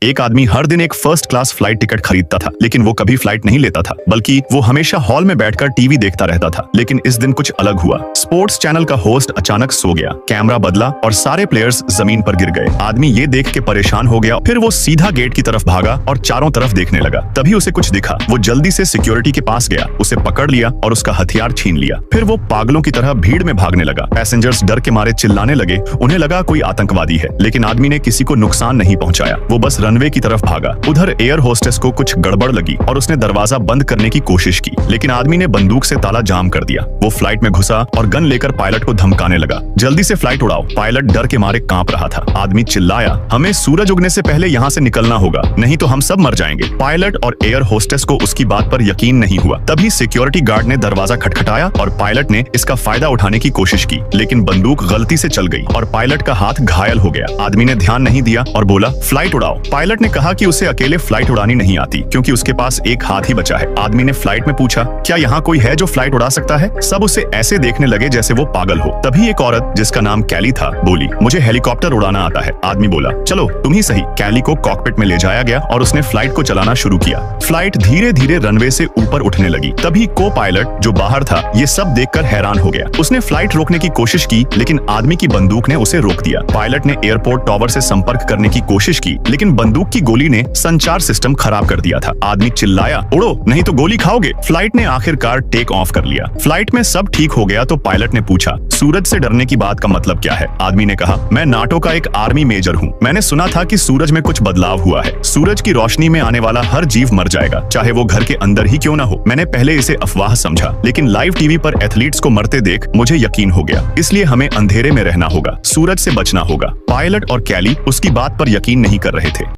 एक आदमी हर दिन एक फर्स्ट क्लास फ्लाइट टिकट खरीदता था, लेकिन वो कभी फ्लाइट नहीं लेता था, बल्कि वो हमेशा हॉल में बैठकर टीवी देखता रहता था। लेकिन इस दिन कुछ अलग हुआ। स्पोर्ट्स चैनल का होस्ट अचानक सो गया, कैमरा बदला और सारे प्लेयर्स जमीन पर गिर गए। आदमी ये देख के परेशान हो गया। फिर वो सीधा गेट की तरफ भागा और चारों तरफ देखने लगा। तभी उसे कुछ दिखा। वो जल्दी से सिक्योरिटी के पास गया, उसे पकड़ लिया और उसका हथियार छीन लिया। फिर वो पागलों की तरह भीड़ में भागने लगा। पैसेंजर्स डर के मारे चिल्लाने लगे। उन्हें लगा कोई आतंकवादी है, लेकिन आदमी ने किसी को नुकसान नहीं पहुंचाया। वो बस रनवे की तरफ भागा। उधर एयर होस्टेस को कुछ गड़बड़ लगी और उसने दरवाजा बंद करने की कोशिश की, लेकिन आदमी ने बंदूक से ताला जाम कर दिया। वो फ्लाइट में घुसा और गन लेकर पायलट को धमकाने लगा, जल्दी से फ्लाइट उड़ाओ। पायलट डर के मारे कांप रहा था। आदमी चिल्लाया, हमें सूरज उगने से पहले यहाँ से निकलना होगा, नहीं तो हम सब मर जाएंगे। पायलट और एयर होस्टेस को उसकी बात पर यकीन नहीं हुआ। तभी सिक्योरिटी गार्ड ने दरवाजा खटखटाया और पायलट ने इसका फायदा उठाने की कोशिश की, लेकिन बंदूक गलती से चल गई और पायलट का हाथ घायल हो गया। आदमी ने ध्यान नहीं दिया और बोला, फ्लाइट उड़ाओ। पायलट ने कहा कि उसे अकेले फ्लाइट उड़ानी नहीं आती, क्योंकि उसके पास एक हाथ ही बचा है। आदमी ने फ्लाइट में पूछा, क्या यहाँ कोई है जो फ्लाइट उड़ा सकता है? सब उसे ऐसे देखने लगे जैसे वो पागल हो। तभी एक औरत जिसका नाम कैली था बोली, मुझे हेलीकॉप्टर उड़ाना आता है। आदमी बोला, चलो तुम ही सही। कैली को कॉकपिट में ले जाया गया और उसने फ्लाइट को चलाना शुरू किया। फ्लाइट धीरे धीरे रनवे से ऊपर उठने लगी। तभी को पायलट जो बाहर था ये सब देखकर हैरान हो गया। उसने फ्लाइट रोकने की कोशिश की, लेकिन आदमी की बंदूक ने उसे रोक दिया। पायलट ने एयरपोर्ट टावर से संपर्क करने की कोशिश की, लेकिन बंदूक की गोली ने संचार सिस्टम खराब कर दिया था। आदमी चिल्लाया, उड़ो नहीं तो गोली खाओगे। फ्लाइट ने आखिरकार टेक ऑफ कर लिया। फ्लाइट में सब ठीक हो गया तो पायलट ने पूछा, सूरज से डरने की बात का मतलब क्या है? आदमी ने कहा, मैं नाटो का एक आर्मी मेजर हूँ। मैंने सुना था कि सूरज में कुछ बदलाव हुआ है। सूरज की रोशनी में आने वाला हर जीव मर जाएगा, चाहे वो घर के अंदर ही क्यों ना हो। मैंने पहले इसे अफवाह समझा, लेकिन लाइव टीवी पर एथलीट्स को मरते देख मुझे यकीन हो गया। इसलिए हमें अंधेरे में रहना होगा, सूरज से बचना होगा। पायलट और कैली उसकी बात पर यकीन नहीं कर रहे थे।